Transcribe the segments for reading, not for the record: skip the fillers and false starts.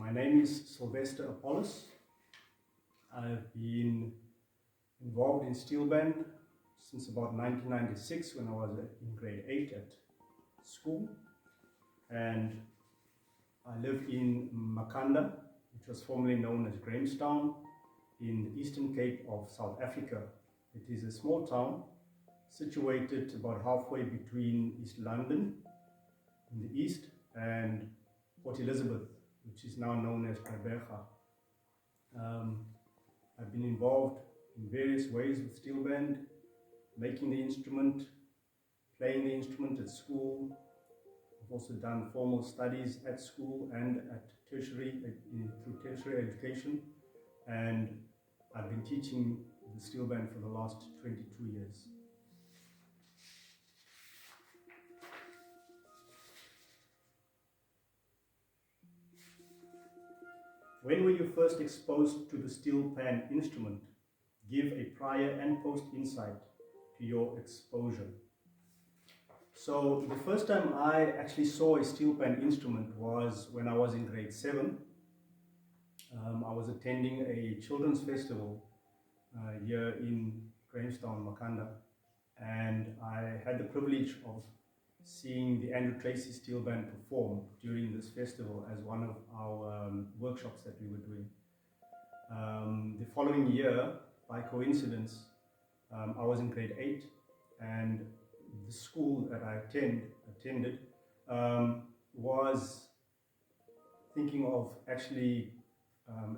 My name is Sylvester Appollis. I've been involved in Steel Band since about 1996 when I was in grade 8 at school. And I live in Makhanda, which was formerly known as Grahamstown, in the Eastern Cape of South Africa. It is a small town situated about halfway between East London in the east and Port Elizabeth, which is now known as Gqeberha. I've been involved in various ways with Steel Band, making the instrument, playing the instrument at school. I've also done formal studies at school and at tertiary, through tertiary education, and I've been teaching the Steel Band for the last 22 years. When were you first exposed to the Steelpan instrument? Give a prior and post insight to your exposure. So the first time I actually saw a Steelpan instrument was when I was in grade 7. I was attending a children's festival here in Grahamstown, Makhanda, and I had the privilege of seeing the Andrew Tracey Steel Band perform during this festival as one of our workshops that we were doing. The following year, by coincidence, I was in grade 8, and the school that I attended was thinking of actually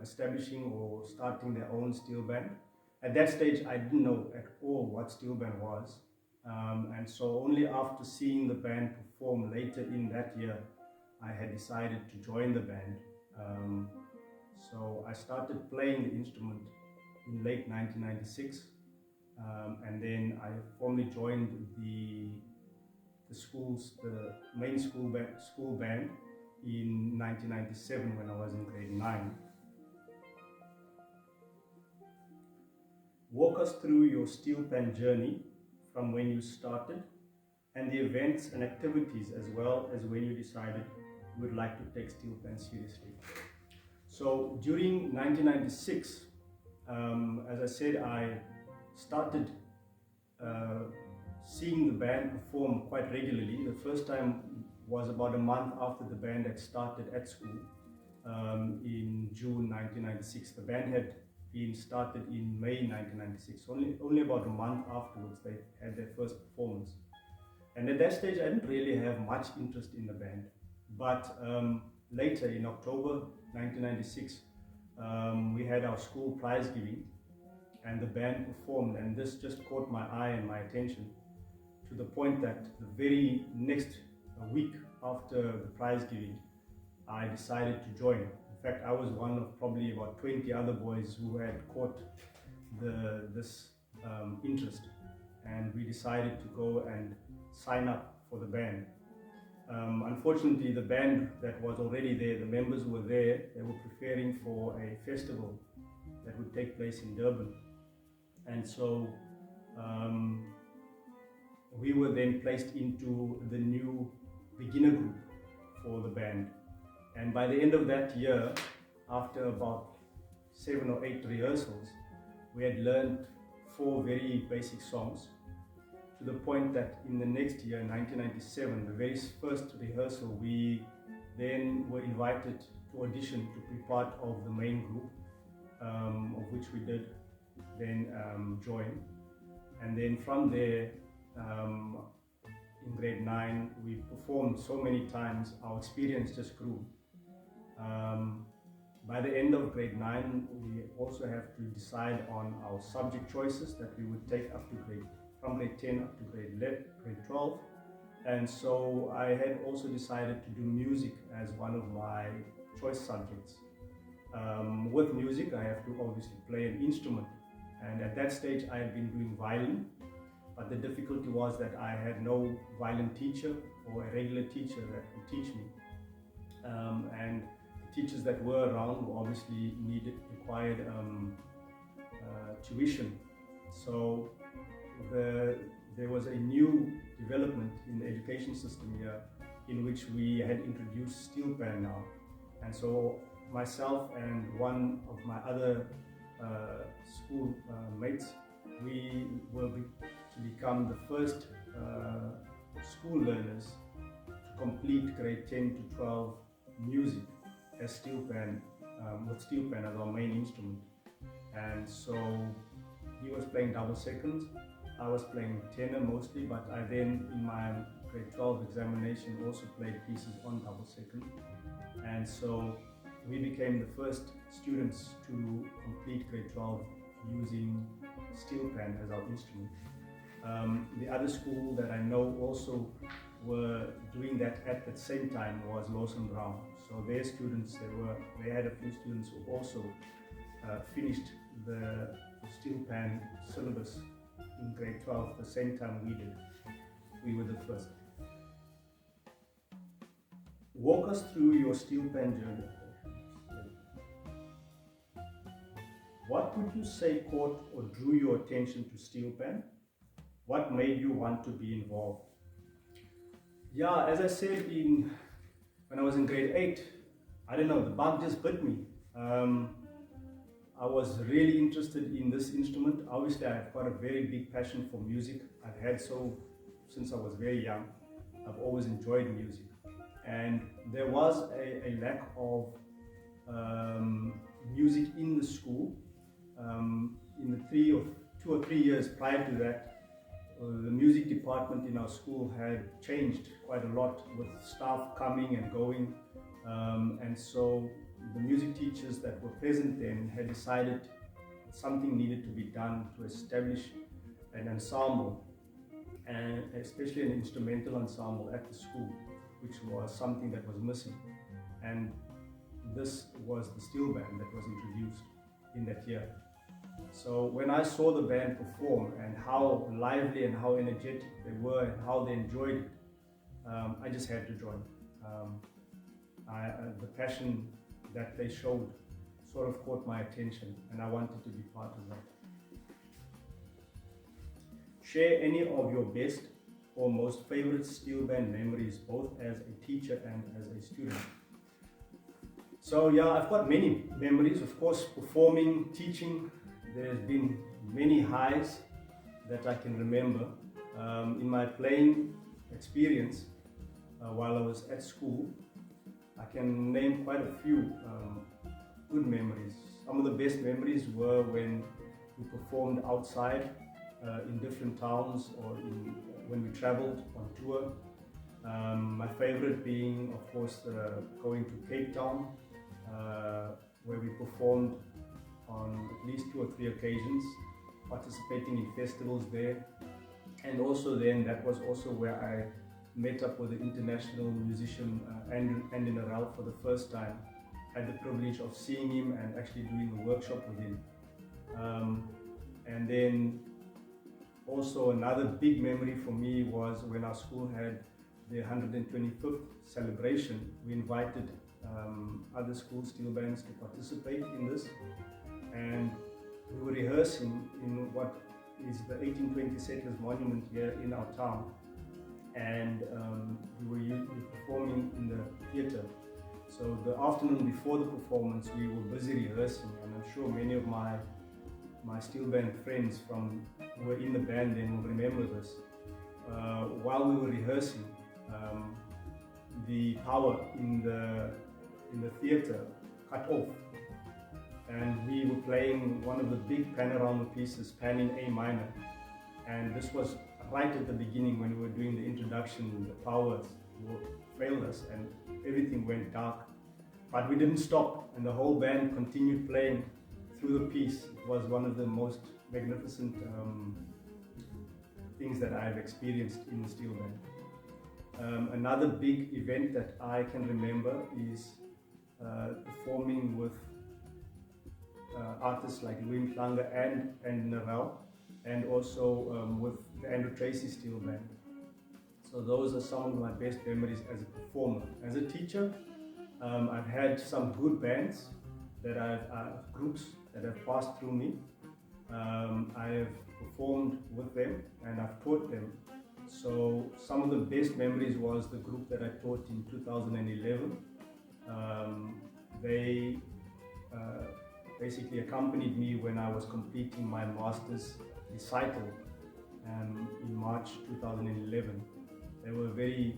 establishing or starting their own steel band. At that stage, I didn't know at all what steel band was. And so only after seeing the band perform later in that year, I had decided to join the band. So I started playing the instrument in late 1996, and then I formally joined the main school band in 1997 when I was in grade 9. Walk us through your Steelpan journey from when you started and the events and activities, as well as when you decided you would like to take Steelpan seriously. So during 1996, as I said, I started seeing the band perform quite regularly. The first time was about a month after the band had started at school in June 1996. The band had been started in May 1996. Only about a month afterwards they had their first performance. And at that stage I didn't really have much interest in the band. But later in October 1996 we had our school prize giving, and the band performed, and this just caught my eye and my attention to the point that the very next week after the prize giving I decided to join. In fact, I was one of probably about 20 other boys who had caught this interest, and we decided to go and sign up for the band. Unfortunately, the band that was already there, the members who were there, they were preparing for a festival that would take place in Durban. And so we were then placed into the new beginner group for the band. And by the end of that year, after about 7 or 8 rehearsals, we had learned 4 very basic songs, to the point that in the next year, 1997, the very first rehearsal, we then were invited to audition to be part of the main group, of which we did then join. And then from there, in grade 9, we performed so many times, our experience just grew. By the end of grade 9, we also have to decide on our subject choices that we would take up to from grade 10 up to grade 12. And so I had also decided to do music as one of my choice subjects. With music, I have to obviously play an instrument. And at that stage, I had been doing violin, but the difficulty was that I had no violin teacher or a regular teacher that could teach me. And the teachers that were around obviously required tuition. So there was a new development in the education system here in which we had introduced Steelpan now. And so myself and one of my other school mates, we were to become the first school learners to complete grade 10 to 12 music as Steelpan, with Steelpan as our main instrument. And so he was playing double seconds, I was playing tenor mostly, but I then in my grade 12 examination also played pieces on double second. And so we became the first students to complete grade 12 using Steelpan as our instrument. The other school that I know also were doing that at the same time was Lawson Brown. So their students, they had a few students who also finished the Steelpan syllabus in grade 12 the same time we did. We were the first. Walk us through your Steelpan journey. What would you say caught or drew your attention to Steelpan? What made you want to be involved? Yeah, as I said, when I was in grade 8, I don't know, the bug just bit me. I was really interested in this instrument. Obviously, I've got a very big passion for music. I've had so since I was very young. I've always enjoyed music. And there was a lack of music in the school. In the 2 or 3 years prior to that, the music department in our school had changed quite a lot with staff coming and going. And so the music teachers that were present then had decided something needed to be done to establish an ensemble, and especially an instrumental ensemble at the school, which was something that was missing. And this was the steel band that was introduced in that year. So when I saw the band perform and how lively and how energetic they were and how they enjoyed it, I just had to join. The passion that they showed sort of caught my attention, and I wanted to be part of that. Share any of your best or most favorite steel band memories, both as a teacher and as a student. So yeah, I've got many memories, of course, performing, teaching. There's been many highs that I can remember. In my playing experience while I was at school, I can name quite a few good memories. Some of the best memories were when we performed outside in different towns, or when we traveled on tour. My favorite being, of course, going to Cape Town, where we performed on at least 2 or 3 occasions, participating in festivals there. And also then, that was also where I met up with the international musician Andrew for the first time. I had the privilege of seeing him and actually doing a workshop with him. And then also another big memory for me was when our school had the 125th celebration. We invited other school steel bands to participate in this, and we were rehearsing in what is the 1820 Settlers Monument here in our town, and we were performing in the theatre. So the afternoon before the performance, we were busy rehearsing, and I'm sure many of my steel band friends who were in the band then will remember this. While we were rehearsing, the power in the theatre cut off, and we were playing one of the big panorama pieces, Pan in A minor, and this was right at the beginning when we were doing the introduction. The power failed us and everything went dark, but we didn't stop, and the whole band continued playing through the piece. It was one of the most magnificent things that I've experienced in the steel band. Another big event that I can remember is performing with artists like Louis Mhlanga and Narelle, and also with the Andrew Tracey Steel Band. So those are some of my best memories as a performer. As a teacher, I've had some good bands that groups that have passed through me. I have performed with them and I've taught them. So some of the best memories was the group that I taught in 2011. they basically accompanied me when I was completing my master's recital in March 2011. They were a very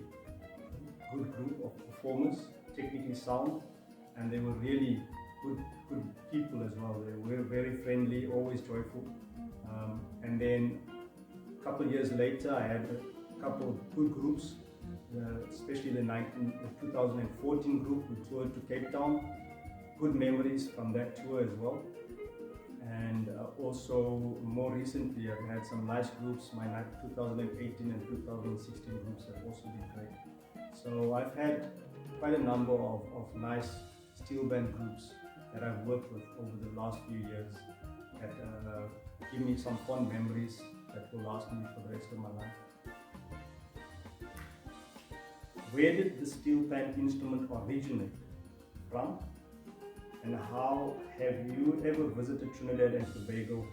good group of performers, technically sound, and they were really good people as well. They were very friendly, always joyful. And then a couple of years later, I had a couple of good groups, especially the 2014 group. We toured to Cape Town. Good memories from that tour as well. And also more recently, I've had some nice groups. My 2018 and 2016 groups have also been great. So I've had quite a number of nice steel band groups that I've worked with over the last few years that give me some fond memories that will last me for the rest of my life. Where did the Steelpan instrument originate from? And how have you ever visited Trinidad and Tobago?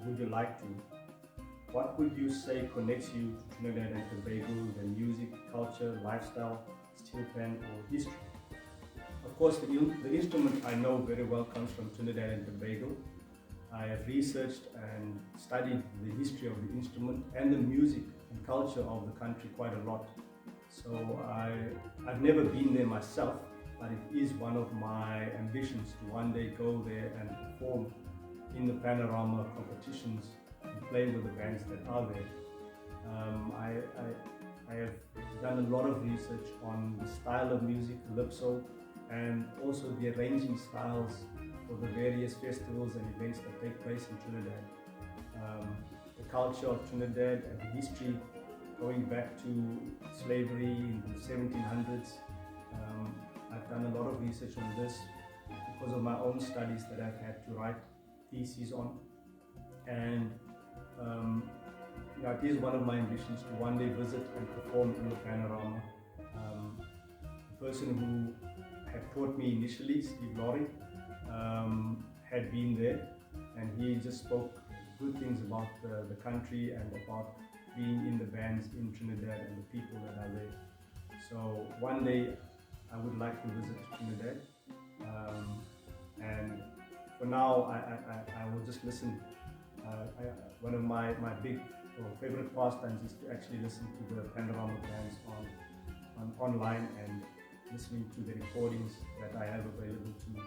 Would you like to? What would you say connects you to Trinidad and Tobago, the music, culture, lifestyle, Steelpan, or history? Of course, the instrument I know very well comes from Trinidad and Tobago. I have researched and studied the history of the instrument and the music and culture of the country quite a lot. So I've never been there myself, but it is one of my ambitions to one day go there and perform in the panorama competitions and play with the bands that are there. I have done a lot of research on the style of music, calypso, and also the arranging styles for the various festivals and events that take place in Trinidad. The culture of Trinidad and the history going back to slavery in the 1700s. I've done a lot of research on this because of my own studies that I've had to write theses on. And it is one of my ambitions to one day visit and perform in the panorama. The person who had taught me initially, Steve Lawrie, had been there, and he just spoke good things about the country and about being in the bands in Trinidad and the people that are there. So one day I would like to visit Trinidad, and for now I will just listen. One of my big favorite pastimes is to actually listen to the panorama bands online and listening to the recordings that I have available to me.